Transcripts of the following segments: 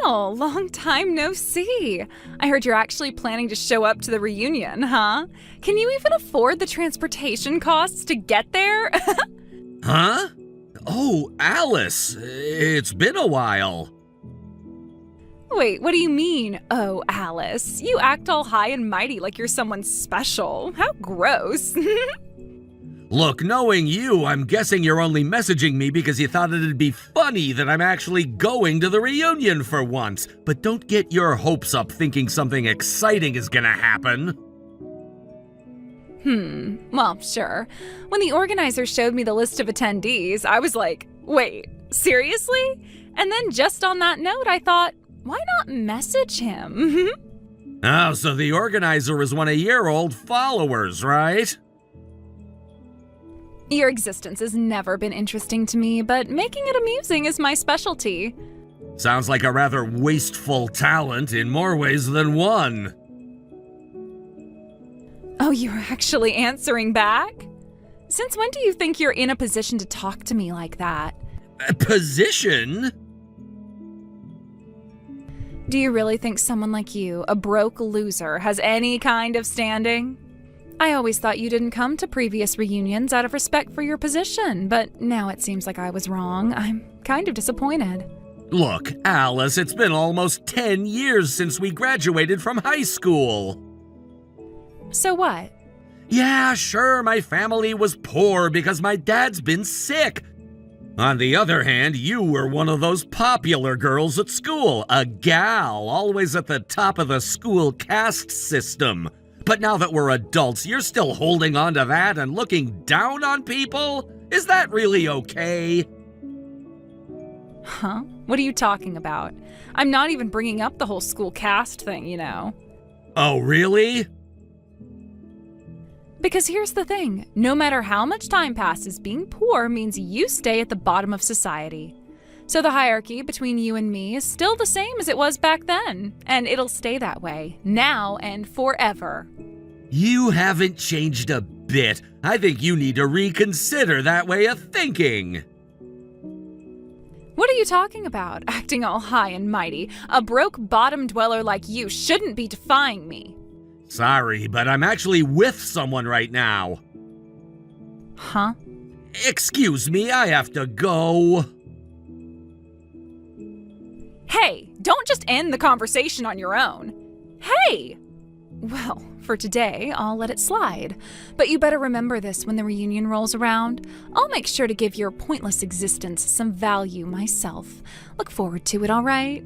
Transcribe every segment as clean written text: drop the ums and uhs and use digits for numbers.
Neil, long time no see. I heard you're actually planning to show up to the reunion, huh? Can you even afford the transportation costs to get there? Huh? Oh, Alice, it's been a while. Wait, what do you mean, oh, Alice? You act all high and mighty like you're someone special. How gross. Look, knowing you, I'm guessing you're only messaging me because you thought it'd be funny that I'm actually going to the reunion for once. But don't get your hopes up thinking something exciting is gonna happen. Well, sure. When the organizer showed me the list of attendees, I was like, wait, seriously? And then just on that note, I thought, why not message him? Oh, so the organizer is one of your old followers, right? Your existence has never been interesting to me, but making it amusing is my specialty. Sounds like a rather wasteful talent in more ways than one. Oh, you're actually answering back? Since when do you think you're in a position to talk to me like that? A position? Do you really think someone like you, a broke loser, has any kind of standing? I always thought you didn't come to previous reunions out of respect for your position, but now it seems like I was wrong. I'm kind of disappointed. Look, Alice, it's been almost 10 years since we graduated from high school. So what? Yeah, sure, my family was poor because my dad's been sick. On the other hand, you were one of those popular girls at school, a gal, always at the top of the school caste system. But now that we're adults, you're still holding on to that and looking down on people? Is that really okay? Huh? What are you talking about? I'm not even bringing up the whole school caste thing, you know. Oh, really? Because here's the thing, no matter how much time passes, being poor means you stay at the bottom of society. So the hierarchy between you and me is still the same as it was back then, and it'll stay that way, now and forever. You haven't changed a bit. I think you need to reconsider that way of thinking. What are you talking about, acting all high and mighty? A broke bottom dweller like you shouldn't be defying me. Sorry, but I'm actually with someone right now. Huh? Excuse me, I have to go. Hey, don't just end the conversation on your own. Hey! Well, for today, I'll let it slide. But you better remember this when the reunion rolls around. I'll make sure to give your pointless existence some value myself. Look forward to it, all right?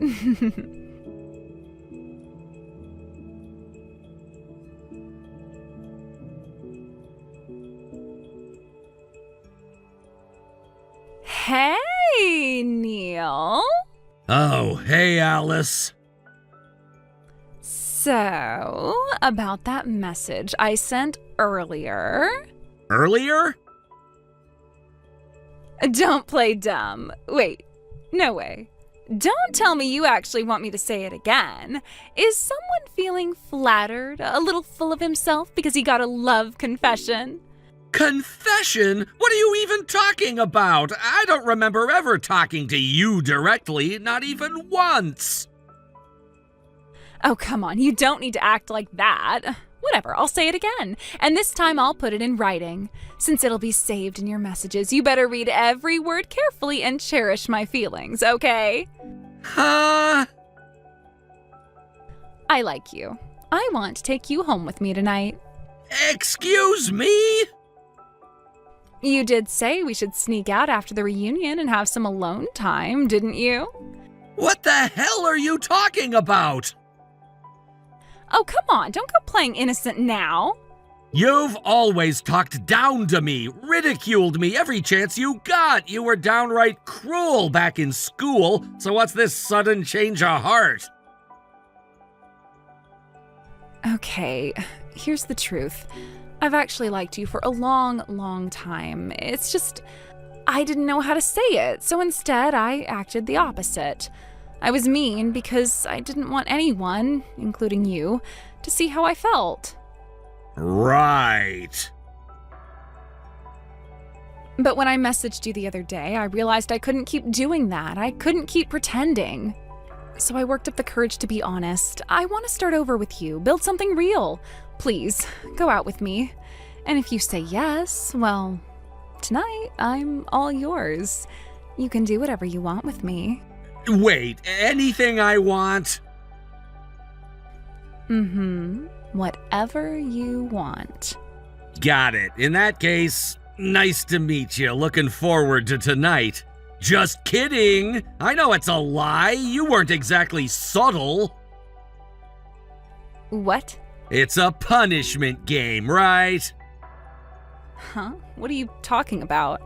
Hey, Neil. Oh, hey, Alice. So, about that message I sent earlier. Earlier? Don't play dumb. Wait, no way. Don't tell me you actually want me to say it again. Is someone feeling flattered, a little full of himself because he got a love confession? Confession? What are you even talking about? I don't remember ever talking to you directly, not even once. Oh, come on, you don't need to act like that. Whatever, I'll say it again. And this time I'll put it in writing. Since it'll be saved in your messages, you better read every word carefully and cherish my feelings, okay? Huh? I like you. I want to take you home with me tonight. Excuse me? You did say we should sneak out after the reunion and have some alone time, didn't you? What the hell are you talking about? Oh, come on, don't go playing innocent now. You've always talked down to me, ridiculed me every chance you got. You were downright cruel back in school, so what's this sudden change of heart? Okay, here's the truth. I've actually liked you for a long, long time. It's just, I didn't know how to say it, so instead I acted the opposite. I was mean because I didn't want anyone, including you, to see how I felt. Right. But when I messaged you the other day, I realized I couldn't keep doing that. I couldn't keep pretending. so I worked up the courage to be honest. I want to start over with you, build something real. Please, go out with me. And if you say yes, well, tonight I'm all yours. You can do whatever you want with me. Wait, anything I want? Whatever you want. Got it. In that case, nice to meet you. Looking forward to tonight. Just kidding. I know it's a lie. You weren't exactly subtle. What? It's a punishment game, right? Huh? What are you talking about?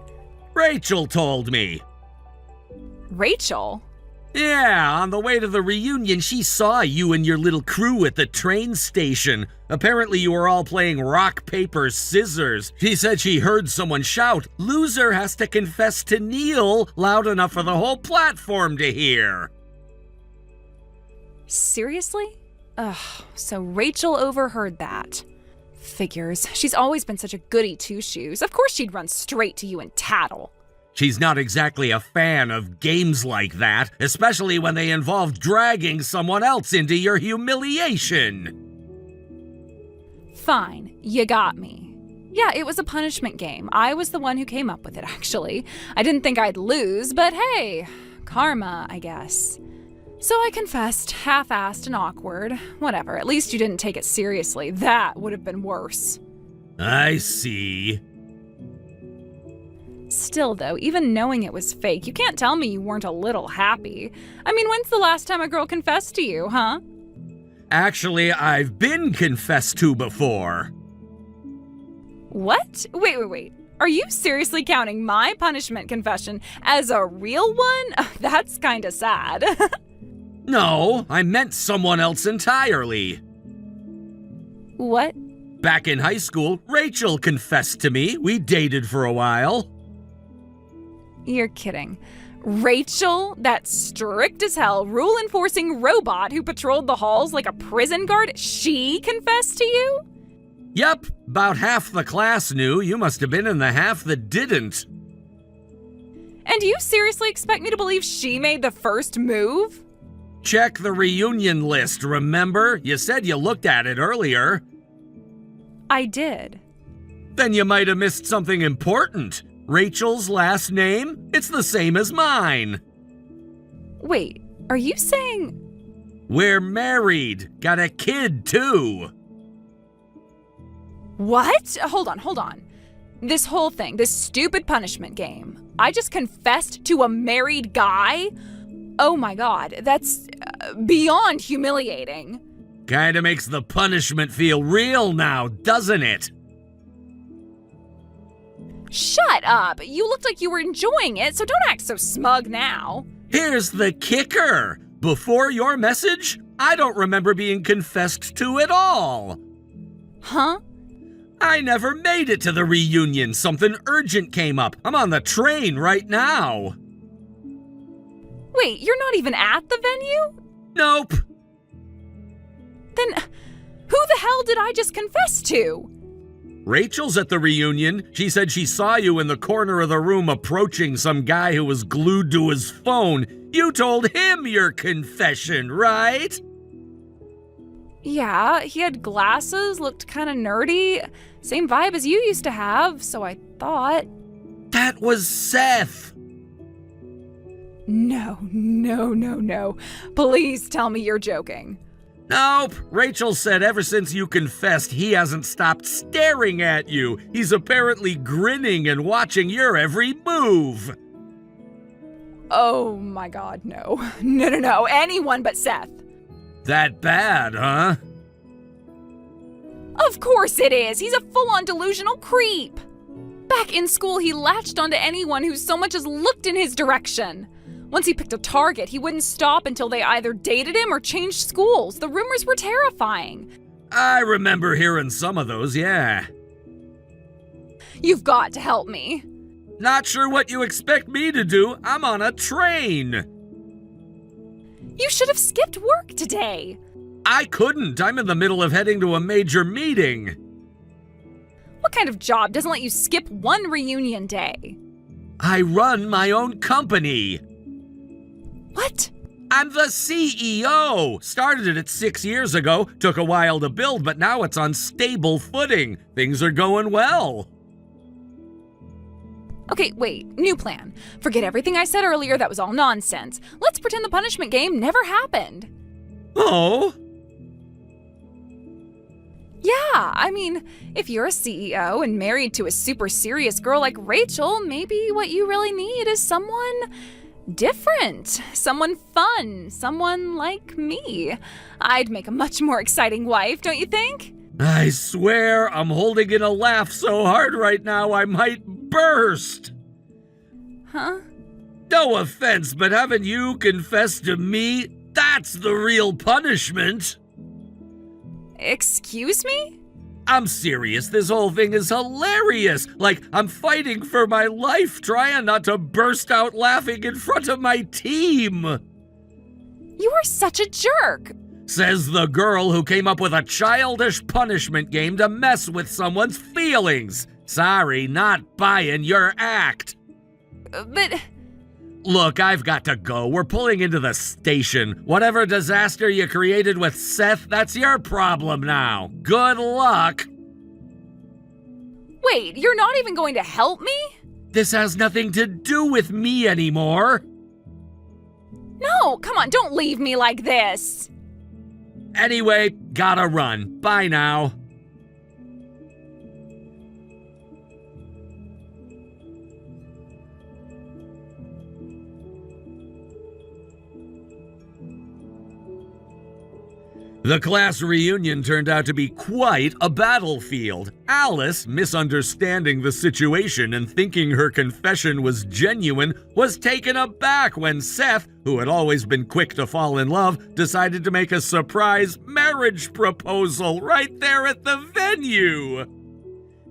Rachel told me. Rachel? Yeah, on the way to the reunion, she saw you and your little crew at the train station. Apparently, you were all playing rock, paper, scissors. She said she heard someone shout, "Loser has to confess to Neil," loud enough for the whole platform to hear. Seriously? Ugh, so Rachel overheard that. Figures. She's always been such a goody two-shoes. Of course she'd run straight to you and tattle. She's not exactly a fan of games like that, especially when they involve dragging someone else into your humiliation. Fine, you got me. Yeah, it was a punishment game. I was the one who came up with it, actually. I didn't think I'd lose, but hey, karma, I guess. So I confessed, half-assed and awkward. Whatever, at least you didn't take it seriously. That would have been worse. I see. Still, though, even knowing it was fake, you can't tell me you weren't a little happy. I mean, when's the last time a girl confessed to you, huh? Actually, I've been confessed to before. What? Wait. Are you seriously counting my punishment confession as a real one? That's kinda sad. No, I meant someone else entirely. What? Back in high school, Rachel confessed to me. We dated for a while. You're kidding. Rachel, that strict as hell, rule-enforcing robot who patrolled the halls like a prison guard, she confessed to you? Yep, about half the class knew. You must have been in the half that didn't. And you seriously expect me to believe she made the first move? Check the reunion list, remember? You said you looked at it earlier. I did. Then you might have missed something important. Rachel's last name? It's the same as mine. Wait, are you saying... We're married. Got a kid, too. What? Hold on. This whole thing, this stupid punishment game. I just confessed to a married guy? Oh my god, that's beyond humiliating. Kinda makes the punishment feel real now, doesn't it? Shut up! You looked like you were enjoying it, so don't act so smug now. Here's the kicker. Before your message, I don't remember being confessed to at all. Huh? I never made it to the reunion. Something urgent came up. I'm on the train right now. Wait, you're not even at the venue? Nope. Then who the hell did I just confess to? Rachel's at the reunion. She said she saw you in the corner of the room approaching some guy who was glued to his phone. You told him your confession, right? Yeah, he had glasses, looked kind of nerdy. Same vibe as you used to have, so I thought. That was Seth. No. Please tell me you're joking. Nope. Rachel said ever since you confessed, he hasn't stopped staring at you. He's apparently grinning and watching your every move. Oh my god, no. No. Anyone but Seth. That bad, huh? Of course it is. He's a full-on delusional creep. Back in school, he latched onto anyone who so much as looked in his direction. Once he picked a target, he wouldn't stop until they either dated him or changed schools. The rumors were terrifying. I remember hearing some of those, yeah. You've got to help me. Not sure what you expect me to do. I'm on a train. You should have skipped work today. I couldn't. I'm in the middle of heading to a major meeting. What kind of job doesn't let you skip one reunion day? I run my own company. What? I'm the CEO! Started it 6 years ago, took a while to build, but now it's on stable footing. Things are going well. Okay, wait, new plan. Forget everything I said earlier, that was all nonsense. Let's pretend the punishment game never happened. Oh? Yeah, I mean, if you're a CEO and married to a super serious girl like Rachel, maybe what you really need is someone different, someone fun, someone like me. I'd make a much more exciting wife, don't you think? I swear I'm holding in a laugh so hard right now I might burst. Huh? No offense, but haven't you confessed to me? That's the real punishment. Excuse me? I'm serious, this whole thing is hilarious. Like, I'm fighting for my life, trying not to burst out laughing in front of my team. You are such a jerk. Says the girl who came up with a childish punishment game to mess with someone's feelings. Sorry, not buying your act. But Look, I've got to go. We're pulling into the station. Whatever disaster you created with Seth, that's your problem now. Good luck. wait, you're not even going to help me? This has nothing to do with me anymore. No, come on, don't leave me like this. Anyway, gotta run. Bye now. The class reunion turned out to be quite a battlefield. Alice, misunderstanding the situation and thinking her confession was genuine, was taken aback when Seth, who had always been quick to fall in love, decided to make a surprise marriage proposal right there at the venue.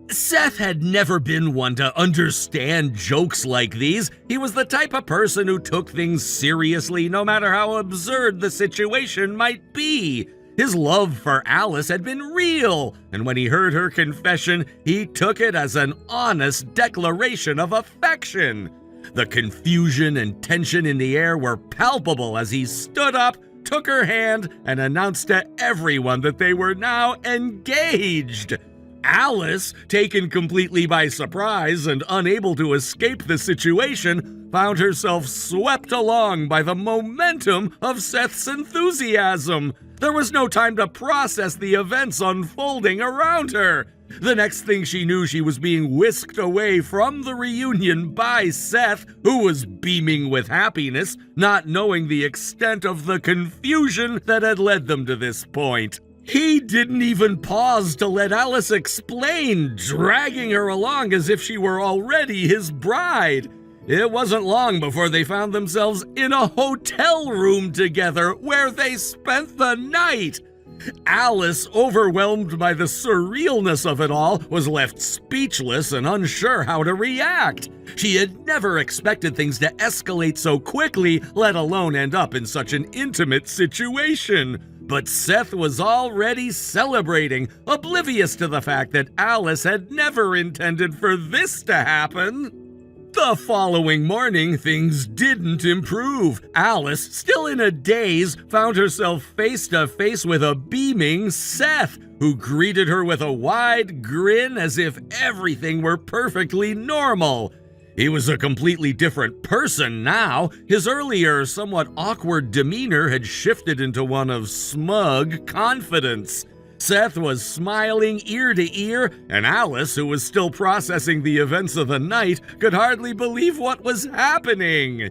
Seth had never been one to understand jokes like these. He was the type of person who took things seriously no matter how absurd the situation might be. His love for Alice had been real, and when he heard her confession, he took it as an honest declaration of affection. The confusion and tension in the air were palpable as he stood up, took her hand, and announced to everyone that they were now engaged. Alice, taken completely by surprise and unable to escape the situation, found herself swept along by the momentum of Seth's enthusiasm. There was no time to process the events unfolding around her. The next thing she knew, she was being whisked away from the reunion by Seth, who was beaming with happiness, not knowing the extent of the confusion that had led them to this point. He didn't even pause to let Alice explain, dragging her along as if she were already his bride. It wasn't long before they found themselves in a hotel room together where they spent the night. Alice, overwhelmed by the surrealness of it all, was left speechless and unsure how to react. She had never expected things to escalate so quickly, let alone end up in such an intimate situation. But Seth was already celebrating, oblivious to the fact that Alice had never intended for this to happen. The following morning, things didn't improve. Alice, still in a daze, found herself face to face with a beaming Seth, who greeted her with a wide grin as if everything were perfectly normal. He was a completely different person now. His earlier, somewhat awkward demeanor had shifted into one of smug confidence. Seth was smiling ear to ear, and Alice, who was still processing the events of the night, could hardly believe what was happening.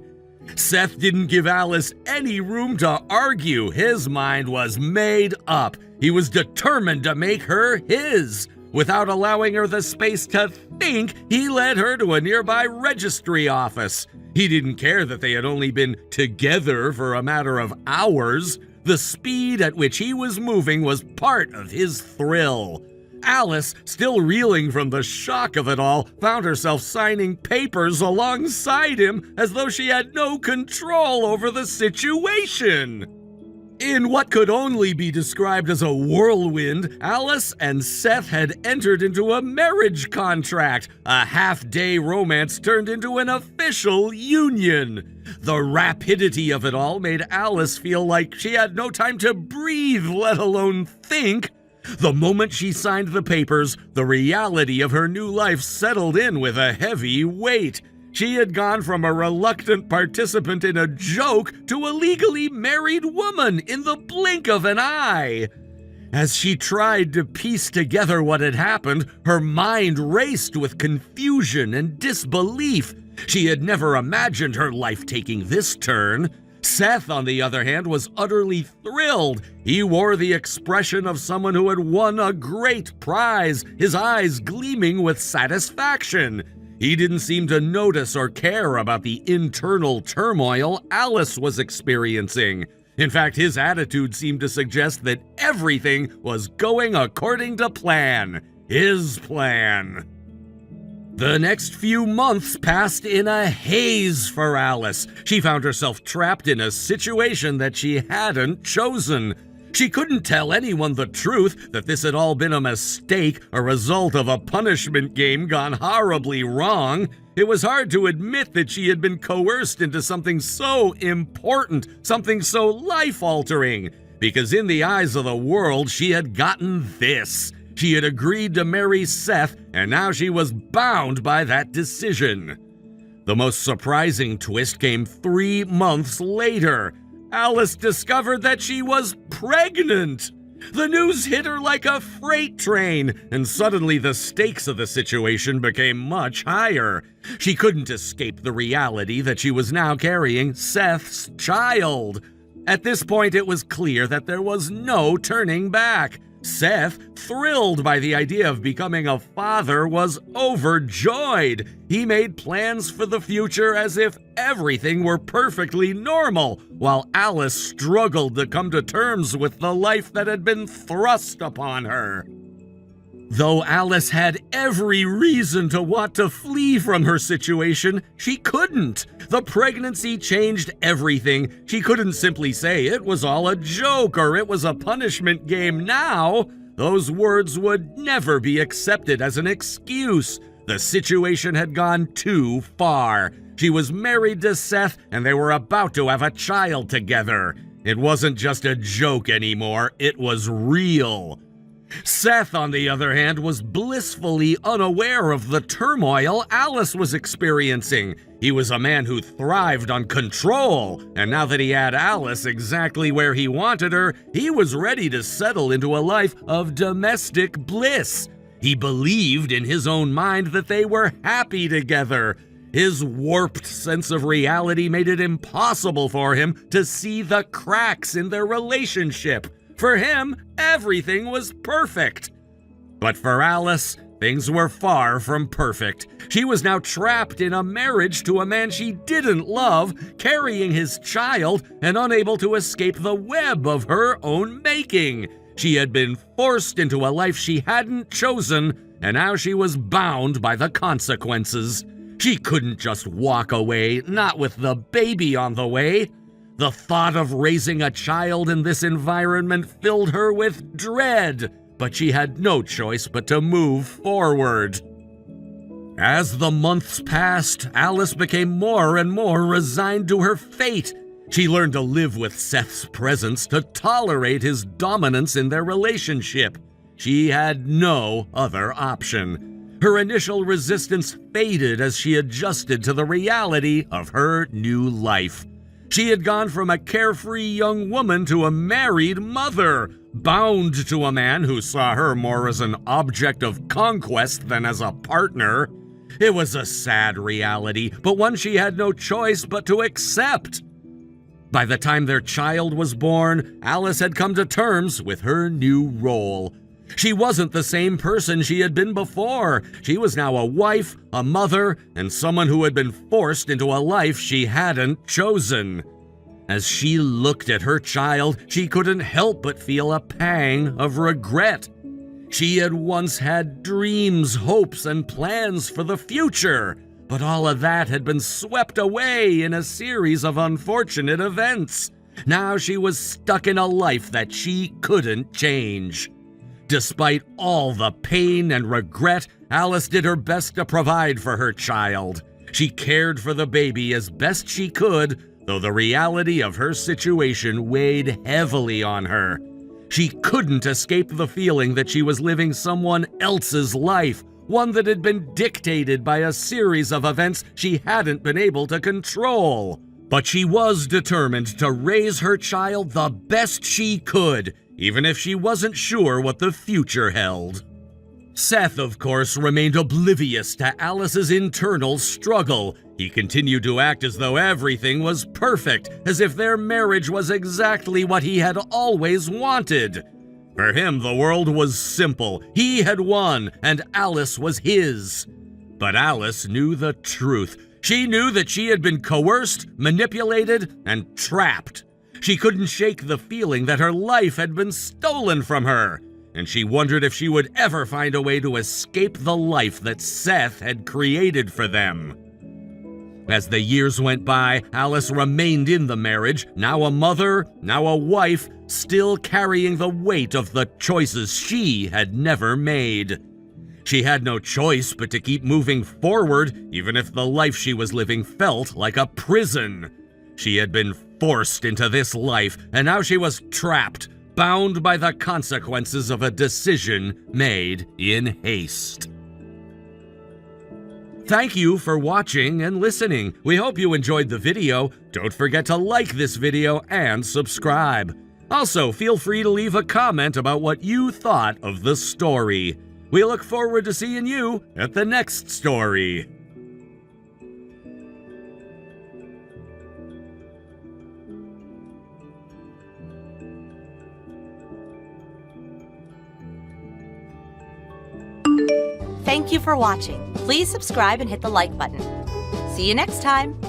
Seth didn't give Alice any room to argue. His mind was made up. He was determined to make her his. Without allowing her the space to think, he led her to a nearby registry office. He didn't care that they had only been together for a matter of hours. The speed at which he was moving was part of his thrill. Alice, still reeling from the shock of it all, found herself signing papers alongside him as though she had no control over the situation. In what could only be described as a whirlwind, Alice and Seth had entered into a marriage contract. A half-day romance turned into an official union. The rapidity of it all made Alice feel like she had no time to breathe, let alone think. The moment she signed the papers, the reality of her new life settled in with a heavy weight. She had gone from a reluctant participant in a joke to a legally married woman in the blink of an eye. As she tried to piece together what had happened, her mind raced with confusion and disbelief. She had never imagined her life taking this turn. Seth, on the other hand, was utterly thrilled. He wore the expression of someone who had won a great prize, his eyes gleaming with satisfaction. He didn't seem to notice or care about the internal turmoil Alice was experiencing. In fact, his attitude seemed to suggest that everything was going according to plan. His plan. The next few months passed in a haze for Alice. She found herself trapped in a situation that she hadn't chosen. She couldn't tell anyone the truth, that this had all been a mistake, a result of a punishment game gone horribly wrong. It was hard to admit that she had been coerced into something so important, something so life-altering, because in the eyes of the world, she had gotten this. She had agreed to marry Seth, and now she was bound by that decision. The most surprising twist came 3 months later. Alice discovered that she was pregnant. The news hit her like a freight train, and suddenly the stakes of the situation became much higher. She couldn't escape the reality that she was now carrying Seth's child. At this point, it was clear that there was no turning back. Seth, thrilled by the idea of becoming a father, was overjoyed. He made plans for the future as if everything were perfectly normal, while Alice struggled to come to terms with the life that had been thrust upon her. Though Alice had every reason to want to flee from her situation, she couldn't. The pregnancy changed everything. She couldn't simply say it was all a joke or it was a punishment game now. Those words would never be accepted as an excuse. The situation had gone too far. She was married to Seth and they were about to have a child together. It wasn't just a joke anymore, it was real. Seth, on the other hand, was blissfully unaware of the turmoil Alice was experiencing. He was a man who thrived on control, and now that he had Alice exactly where he wanted her, he was ready to settle into a life of domestic bliss. He believed in his own mind that they were happy together. His warped sense of reality made it impossible for him to see the cracks in their relationship. For him, everything was perfect. But for Alice, things were far from perfect. She was now trapped in a marriage to a man she didn't love, carrying his child, and unable to escape the web of her own making. She had been forced into a life she hadn't chosen, and now she was bound by the consequences. She couldn't just walk away, not with the baby on the way. The thought of raising a child in this environment filled her with dread, but she had no choice but to move forward. As the months passed, Alice became more and more resigned to her fate. She learned to live with Seth's presence, to tolerate his dominance in their relationship. She had no other option. Her initial resistance faded as she adjusted to the reality of her new life. She had gone from a carefree young woman to a married mother, bound to a man who saw her more as an object of conquest than as a partner. It was a sad reality, but one she had no choice but to accept. By the time their child was born, Alice had come to terms with her new role. She wasn't the same person she had been before. She was now a wife, a mother, and someone who had been forced into a life she hadn't chosen. As she looked at her child, she couldn't help but feel a pang of regret. She had once had dreams, hopes, and plans for the future, but all of that had been swept away in a series of unfortunate events. Now she was stuck in a life that she couldn't change. Despite all the pain and regret, Alice did her best to provide for her child. She cared for the baby as best she could, though the reality of her situation weighed heavily on her. She couldn't escape the feeling that she was living someone else's life, one that had been dictated by a series of events she hadn't been able to control. But she was determined to raise her child the best she could, even if she wasn't sure what the future held. Seth, of course, remained oblivious to Alice's internal struggle. He continued to act as though everything was perfect, as if their marriage was exactly what he had always wanted. For him, the world was simple. He had won, and Alice was his. But Alice knew the truth. She knew that she had been coerced, manipulated, and trapped. She couldn't shake the feeling that her life had been stolen from her, and she wondered if she would ever find a way to escape the life that Seth had created for them. As the years went by, Alice remained in the marriage, now a mother, now a wife, still carrying the weight of the choices she had never made. She had no choice but to keep moving forward, even if the life she was living felt like a prison. She had been forced into this life, and now she was trapped, bound by the consequences of a decision made in haste. Thank you for watching and listening. We hope you enjoyed the video. Don't forget to like this video and subscribe. Also, feel free to leave a comment about what you thought of the story. We look forward to seeing you at the next story. Thank you for watching. Please subscribe and hit the like button. See you next time.